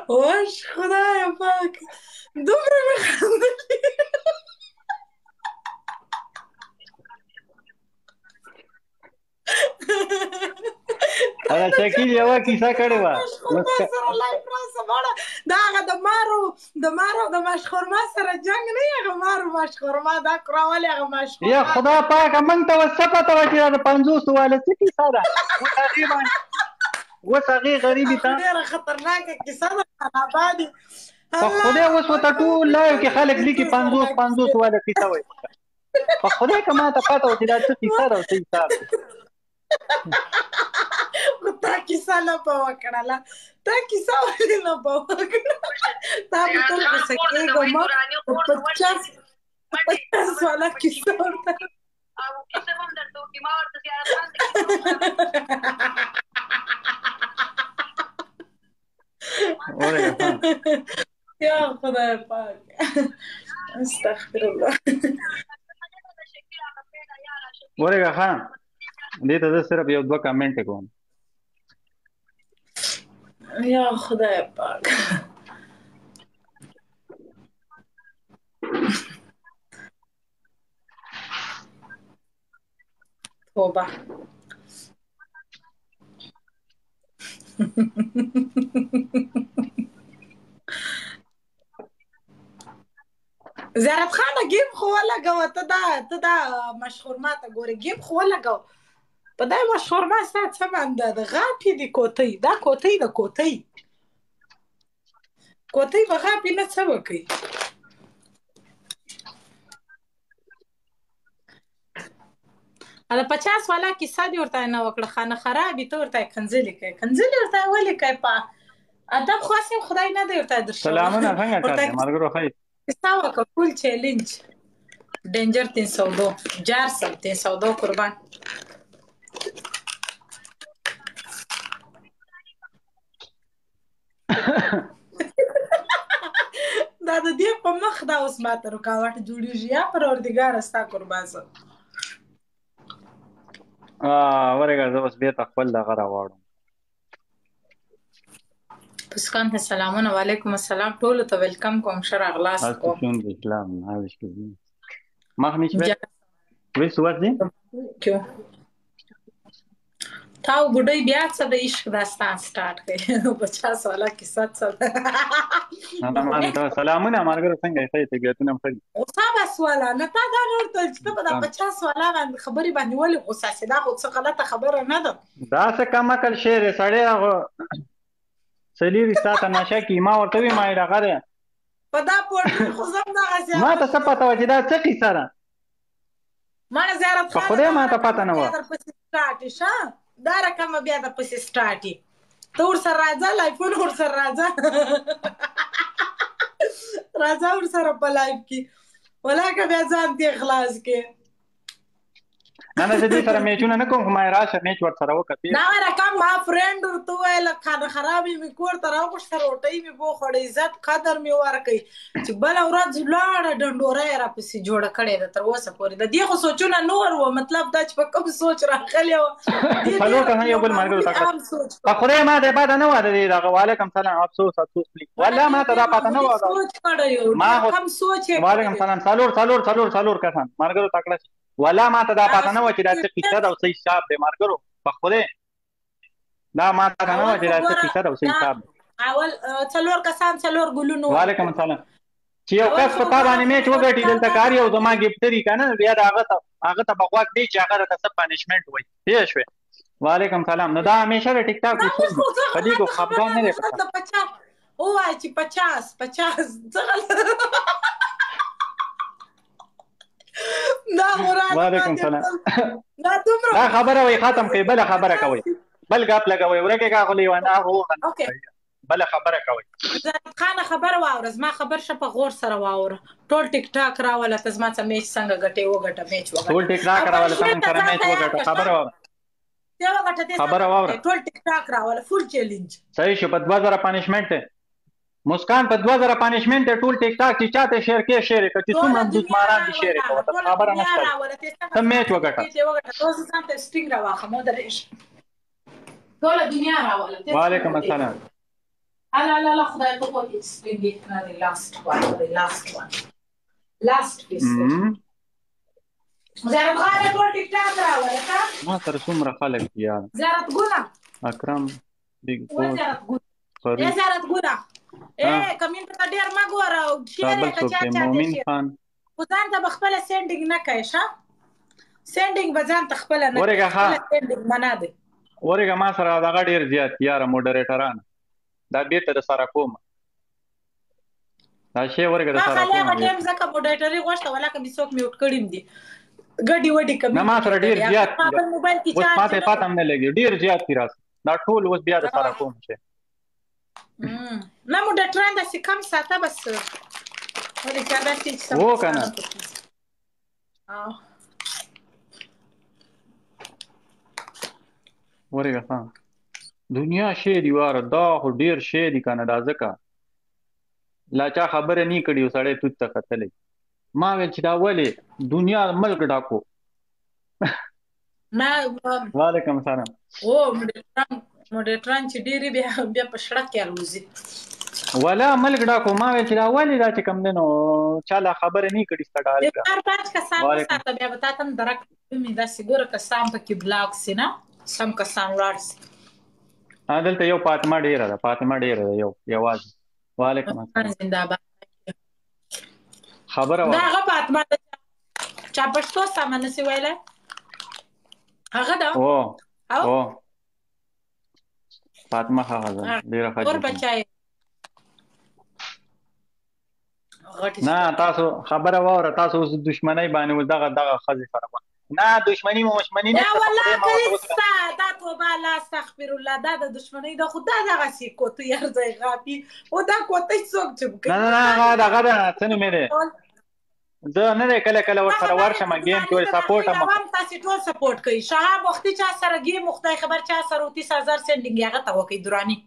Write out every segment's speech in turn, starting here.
واش خدای پاک دومره مې خندلي. هغه شکیل یوه کیسه کړې وه سره لایف راسه مړه دا هغه د مارو د مشخورما سره جنګ نه وي هغه مارو مشخورما دا کراولې هغه مشخورما یا خدا پاکه موږ ته اوس څه پته وه چې دا د 50 واله څه کیسه ده اوس هغې غریبې ته ډېره خطرناکه کیسه ده خرابه دي په خدای اوس ورته ټول لایو کې خلک لیکي 50 واله کیسه وایي په خدای که ما ته پته وه چې دا څه کیسه ده او څه حساب دی خو تا کیسه نه به وکړله تا کیسه ولې نه به وکړه تا به تل غوسه کېږم ما 50 واله کیسه ورته یا خدای پاک استغفر الله ورګه ښه دې ته زه صرف یو 2 کمنټ کوم یا خدای پاک توبه زیارت خانه گیم خو ولګوه ته دا مشخورما ته ګورې گیم خو ولګوه په دا مشخورما ستا څه بنده ده غاپې دي کوتۍ دا کوتۍ ده کوتۍ به غاپې نه څه به کوي دا 50 والا کیسه دې ورته نه وکړه خانه خرابې ته ورته کنځلې کوي کنځلې ورته ولې کوي په ادب خو هسې خدای نه دی ورته درشوی سلامونه څنګه کار دی ملګرو ښه کیسه وکړه فول چیلنج ډینجر 302 جارسل 302 قربان دا د دې په مخ دا اوس ماته رکاوټ جوړېږي یا پروردګاره ستا قربان زه ورګه زه اوس بېرته خپل دغه راواړم پسکان ته سلامونه وعلیکم السلام ټولو ته ویلکم کوم ښه راغلاست کوم اسلام حالش کوي مخ نیچ وې سوات دي کیو تاو ګډي بیا څه د عشق داستان سٹارټ کړي 50 والا کیسه څه سلامونه مارګر څنګه یې طبيعتونه مخدي او تاسو سواله نه تا دا ورته چې په 50 والا باندې خبري باندې ولې غوسه سي دا خو څه غلطه خبره نه ده دا څه کم عقل شعر سړی هغه سلیری ساته نشه کی ما ورته وی ما راغره په دا پورت خو زم دا غسه ما ته څه پته و چې دا څه کیسه ده ما زیارت خان خو دې ما ته پته نه و دا رقم بیا د پسې سټارټي ته ورسره راځه لایفون ورسره راځه ورسره په لایف کې ولاکه بیا ځان دې خلاص کې نه زه دې سره میچونه نه کوم خو ما راشه میچ ورسره وکړې دا رقم ما فرند ورته ویل خانه خرابې مې کور ته راوغوښته روټۍ مې بوخوړه عزت قدر مې ورکړي چې بله ورځ لاړه ډنډوره یې راپسې جوړه کړې ده تر اوسه پورې د دې خو سوچونه نور وه مطلب دا چې په کوم سوچ راغلی وه څلور کسان یو بل ملګرو ته کړه په خدای ما ته پته نه وه د دې دغه وعلیکم سلام افسوس پلیز والله ما ته دا پته نه وه سوچ کړی ما کم سوچ یې وعلیکم سلام څلور کسان ملګرو ته کړه والله ما ته دا پته نه وه چې دا څه کیسه ده او څه حساب دی ملګرو په خدای دا ما ته نه وه چې دا څه کیسه ده او څه حساب دی اول څلور کسان څلور ګلونه وعلیکم السلام چې یو کس په تا باندې میچ وګټي دلته کار یو زما ګفټري که نه بیا د هغه ته به غوږ دی چې هغه راته څه پنشمنټ وایي پوه شوې وعلیکم سلام نو دا همیشه د ټیک ټاک اصول دي په دې کې خفګان نه دی پکار ووایه چې 50 دا مراد وعلیکم سلام دا خبره وي ختم کوي بل خبره کوي بل غاپ لګوي ورکه کا غلي ونه هو بل خبره کوي خانه خبره واورز ما خبر شپ غور سره واور ټول ټیک ټاک راول ته زما څه میچ څنګه غټي وګټه میچ وګټه ټول ټیک ټاک راول ته سره میچ وګټه خبره واور دی وګټه دې خبره واور ټول ټیک ټاک راول فول چیلنج صحیح شو په 2000 پنیشمنت مسکان په 2000 پنیشمنت ټول ټیک ټاک چې چاته شیر کې شیر کړي څومره د ماران دي شیر کوي خبره نه ستل ته میچ وګټه روز ځان ته سټینګ راوخه مو درېش ټول دنیا راول وعلیکم السلام لا خدای ته وایي سپین ګیټ نه دی last one last piece دی زیارت خان ټول ټیک ټاک راوړل ښه ما سره څومره خلک دي یار زیارت ګونه اکرم بیگ و زیارت ګونه زیارت ګونه کمنټ ته ډیر ما ګوره شیر کابل څوک دی مومن خان خو ځان ته به خپله سینډینګ نه کوې ښه سینډینګ به ځان ته خپله نه ورېږه خپله سینډینګ منع دی ورېږه ما سره دغه ډېر زیات یاره موډریټران دا بېرته د سره کوم دا شی ورېږه د سره کوم هغه ټایم ځکه موډریټري غوښته ولکه مې څوک میوټ کړي دي ګډي وډي کمې نه ما سره ډېر زیات خپل موبایل کې اوس ما ته پته هم نه لګي ډېر زیات دي راس دا ټول اوس بیا د سره کوم شي نه موډریټران داسې کم ساته بس ولې چې داسې هو که نه ورېږه ښه دنیا شی دي واره دا خو ډېر شی دي که نه دا ځکه لا چا خبره نه کړي یو سړی توت ته ختلی ما ویل چې دا ولې دنیا ملک ډاکو وعلیکم السلام موډریټران چې ډېرې بیا په شړک کې الوځي ولا ملک ډاکو ما ویل چې دا ولې دا چې کوم دی نو چا لا خبره نه کړي ستا ډال کړه کار پاج که سام وساته بیا به تا ته هم درک مې داسې ګوره که سام پکې بلاک سي نه سم کسان ولاړ سي دلته یو فاطمه ډېره ده یوازې وعلیکم السلام زنده‌باد خبره دا هغه فاطمه ده چا پښتو سمه نسي ویلی هغه ده او فاطمه هغه ده ډېره ښه اور بچای نه تاسو خبره واوره تاسو اوس دښمنۍ باندې اوس دغه ښځې سره نه دښمني مشمني نه والله دا توبه لا استغفر الله دا د دښمنۍ دا خو دا دغسې کوتو یار ځای غاپي او دا کوتۍ څوک چې نه دغه ده څه نومې دی زه نه دی کله ورسره ورشم ګیم کې سپورټ هم تاسې ټول سپورټ کوي شهاب وختي چا سره ګیم خدای خبر چا سره 30,000 سینډینګ هغه ته وکړئ دراني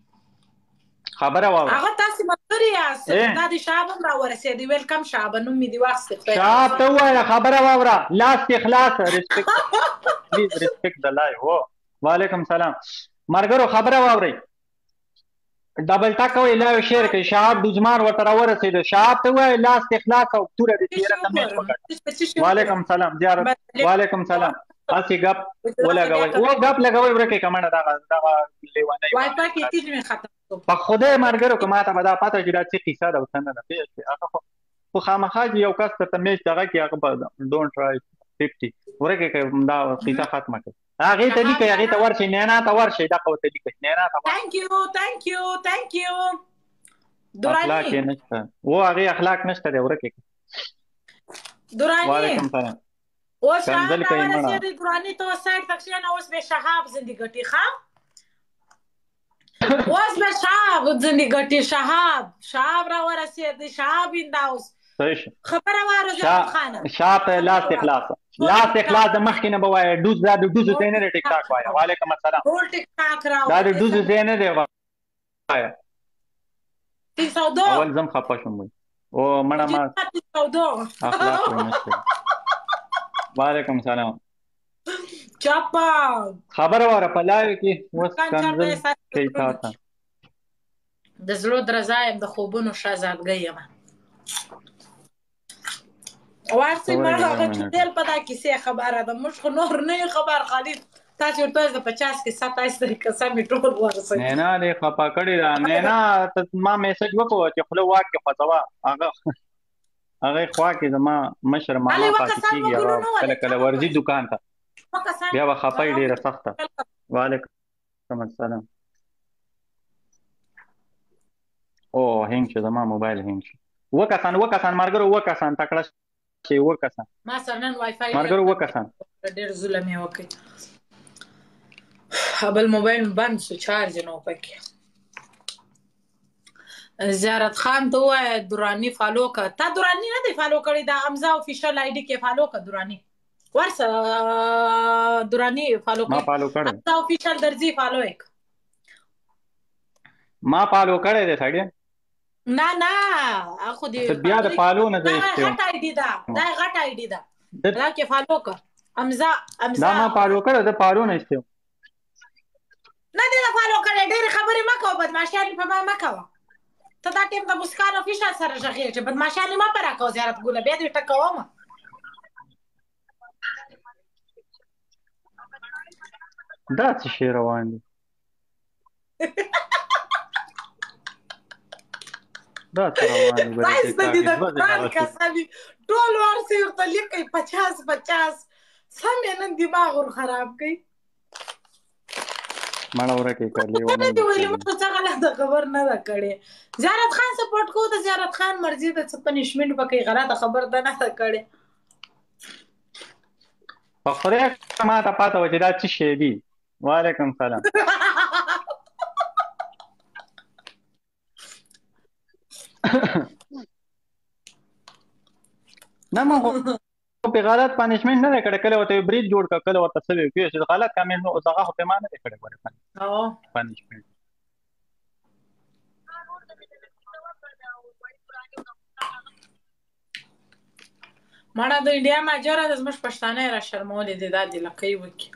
خبره واوره هغه تاسې ملګري یاست دا د شهاب هم راورسېدی ویلکم شهاب نوم مې دې واخیستې شهاب ته ووایه خبره واوره لاس اخلاص پلیز ریسپیکټ د لایف هو وعلیکم سلام ملګرو خبره واورئ ډبل ټک کوئ لایو شیر کوئ شهاب دوجمان ورته راورسېده شهاب ته ووایه لاس اخلاص او توره دې تېره ته میچ وکړه وعلیکم سلام زیارت وعلیکم سلام هسې ګپ ولګوئ ګپ لګوئ ورکې کمنډه دغه لیونۍ په خدای ملګرو که ما ته به دا پته چې دا څه کیسه ده ورته نه ده پوه شوې هغه خو خامخا چې یو کس درته میچ دغه کړي هغه به ډونټ ټرای 50 ورکې که دا کیسه ختمه کړي هغې ته لیکئ هغې ته ورشئ نینا ته ورشئ دغه ورته لیکئ نینا ته تhank you اخلاق یې نشته هغې اخلاق نشته دی ورکې وعلیکم سلام اوس شهاب راورسېدی دراني ته سایډ ته کښېنه اوس به شهاب زندې ګټي ښه اوس به شهاب زندې ګټي شهاب راورسېدی شهاب انده خبره واوره زلم خانه شهاب ته لاس اخلاص د مخکې نه به وایه ډوز دا د ډوزو ځای نه دی ټیک ټاک وایه وعلیکم السلام ټول ټیک ټاک دا د ډوزو ځای نه دی وایه 302 اول زم خفه شوم وایي او مړه ما 302 اخلاق یې نشته وعلیکم سلام چاپا خبره واوره په لایو کې اوس کنزل کوي تا ته د زړه درزا یم د خوبونو شهزادګۍ یم وارسې ما هغه چې تېل په دا کیسې خبره ده موږ خو نور نه یو خبر خالد تاسې ورته د 50 کې 27 قسمې ټول ورسوي نینا دې خفه کړې ده نینا ما میسج وکړو چې خوله واکې خوځوه هغې خوا کې زما مشر ماما پاتې کېږي کله کله ورځي دکان ته بیا به خفه یې ډېره سخته وعلیکم السلام او هینګ شو زما موبایل هینګ شو اووه کسان ملګرو اووه کسان تکړه شي اووه کسان ما سره نن وای فای ملګرو اووه کسان ډېر ظلم یې وکړ بل موبایل بند شو چارج نه و پکې زیارت خان ته ووایه دراني فالو که تا دراني نه دی فالو کړی دا حمزه افیشل آی ډي کې فالو که دراني ورسه دراني فالو ما فالو کړی حمزه افیشل درځي فالو یک ما فالو کړی دی سړی نه خو دې بیا د فالو نه ځای دا غټ آی ډي ده دا کې فالو که حمزه دا ما فالو کړی زه فالو نه ایستیم نه دې نه فالو کړی ډېرې خبرې مه کوه بدماشیانې په ما مه کوه ته دا ټیم د مسکان افیشل سره غږېږې بدماشانې مه په راکوه زیارت ګله بیا دې ټکومه دا څه شی روان دي دا څه روان دي ښایسته دي د قرآن قسمي ټول ورسې ورته لیکئ 50 سم یې نن دماغ ور خراب کوي مړه ورکې کړلې نه دي ویلي موږ څه غلطه خبر نه ده کړې زیارت خان سپورټ کوو د زیارت خان مرضي ده څه پنشمنټ به کوي غلطه خبر ده نه ده کړې په خدای ما ته پاته وه چې دا څه شی دي وعلیکم سلام نه ما خو په غلط پنشمنټ نه دی کړی کله ورته یو برید جوړ کړه کله ورته څه وي پوه شې غلط کامل نو هغه خو پې ما نه دی کړی ګورې پنشمنټ مړه د انډیا ماجره د زموږ پښتانه یې را شرمولې دي دا دې لکۍ وکړي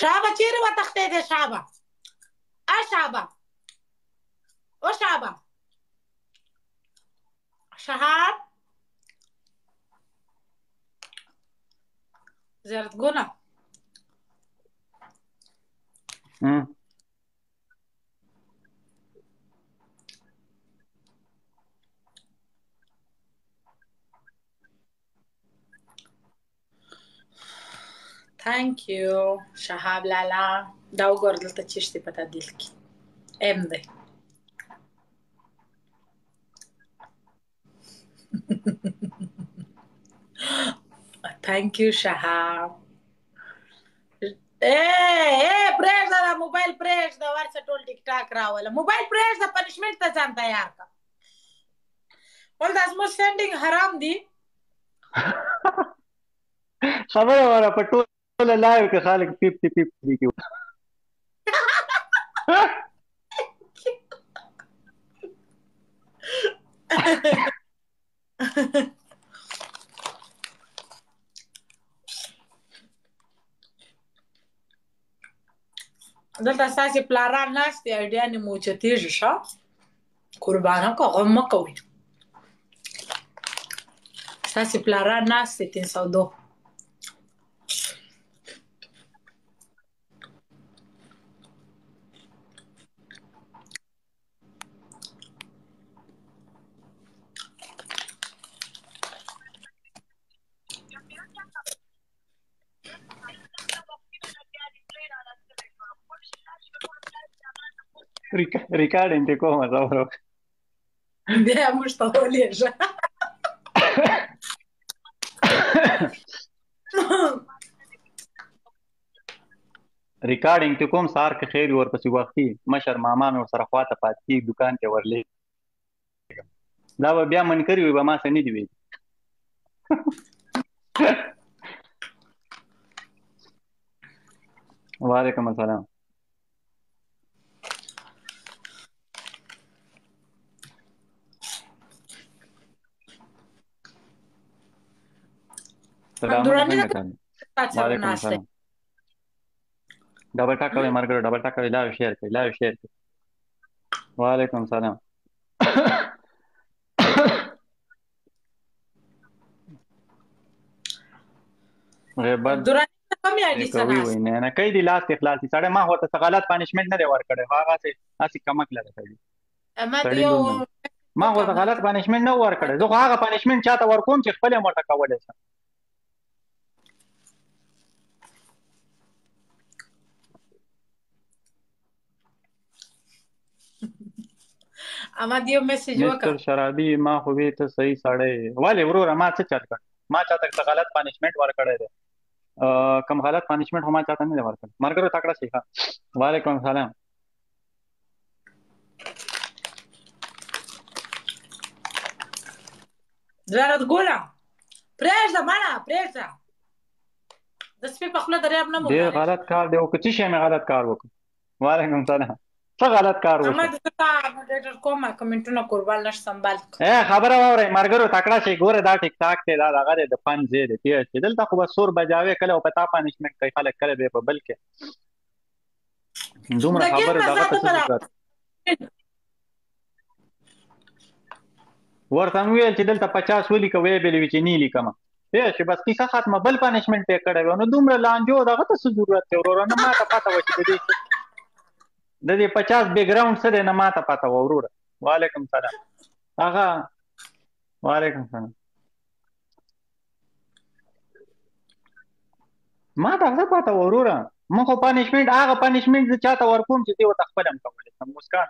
شابه چیرې وتښتېدې شابه شابه او شابه شهاب زیارتګونه Thank you شهاب لالا دا وګوره دلته چشتې په تعدیل کې ام دی Thank you شهاب پرېږده دا موبایل پرېږده ورشه ټول ټیک ټاک راوله موبایل پرېږده پنشمنټ ته ځان تیار کړه ول دا زموږ سینډینګ حرام دي خبره وره په ټوله لایو کې خلک پیپتي پیپتي کوي دلته ستاسې پلاران ناست دي ایډیانې مو اوچتېږي ښه قربانه که غم مه کوئ ستاسې پلاران ناست دي 302 ریکارډینګ ته کومه زه بیا موږ ته ولېږه ریکارډینګ ته کوم سهار که خیر ورپسې وختي مشر ماما مې ورسره خواته پاتې کېږي دوکان کې ورلېږم دا به بیا منکري وي به ما څه نه دي ویلي وعلیکم السلام وعلیکم السلام ډبل ټاک کوئ ملګرو ډبل ټاک کوئ لایو شیر کوئ وعلیکم السلام غیبت کوي وایي نه کوي دي لاس اخلاص دي سړی ما ورته څه غلط پنشمنټ نه دی ورکړی خو هغسې کمک لري سړي ما ورته غلط پنشمنټ نه ورکړی زه خو هغه پنشمنټ چاته ورکوم چې خپل یې ورته کولی شم احمد یو میسج وکړ مستر شرابي ما خو وی ته صحیح سړی ولې وروره ما څه چل کړ ما چاته څه غلط پنشمنټ ورکړی دی کم غلط پنشمنټ خو ما چاته نه دی ورکړی ملګرو تکړه شئ ښه وعلیکم السلام زیارتګله پرېږده مړه پرېږده د سپي په خوله دریاب نه ډېر غلط کار دی او که څه شی مې غلط کار وکړ وعلیکم السلام څه غلط کار وشو احمد زه مډریټر کوم کمنټونه قربان نش سنبال خبره واورئ مرګرو تکړه شي ګوره دا ټیک ټاک دی دا دغه دی د فن ځای دی تېر شي دلته خو به سور بجاوې کله او په تا پانشمنټ کوي خلک کله به په بل کې دومره خبره دغه ته څه ضرورت ورته مې ویل چې دلته 50 ولیکه ویې بلې وي چې نه لیکمه پوه شي بس کیسه ختمه بل پانشمنټ یې کړی وی نو دومره لانجو دغه ته څه ضرورت دی وروره نه ماته پته وه چې د دې 50 بیک ګراونډ څه دی نه ماته پته وه وروره وعلیکم سلام هغه وعلیکم سلام ماته څه پته وه وروره موږ خو پانشمنټ هغه پانشمنټ زه چاته ورکوم چې دې ورته خپله هم کولی شم مسکان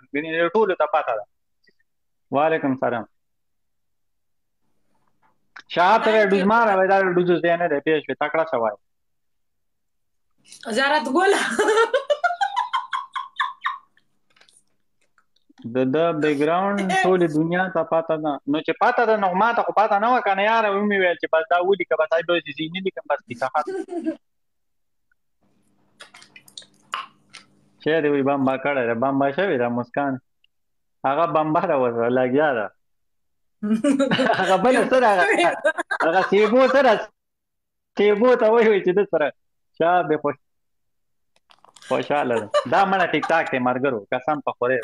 ټولو ته پته ده وعلیکم سلام شهاب ته ډوز ماره وای دا ډوز دی نه دی پېښ وي تکړه شه وای زیارت ګوله د بیک ګراوند ټولې دنیا ته پته ده نو چې پته ده نو ما ته خو پته نه وه که نه یاره ومې ویل چې بس دا ولیکه بس داسې ځینې لیکم بس کیسه ختم شی دی وایي بمبا کړی ده بمبا شوې ده مسکان هغه بمبا ده ورسره لګیا ده هغه بله څه ده هغه سیبو څه ده سیبو ته وایي چې ده سره شا بې خوشحاله ده دا مړه ټیک ټاک دی ملګرو قسم په خورې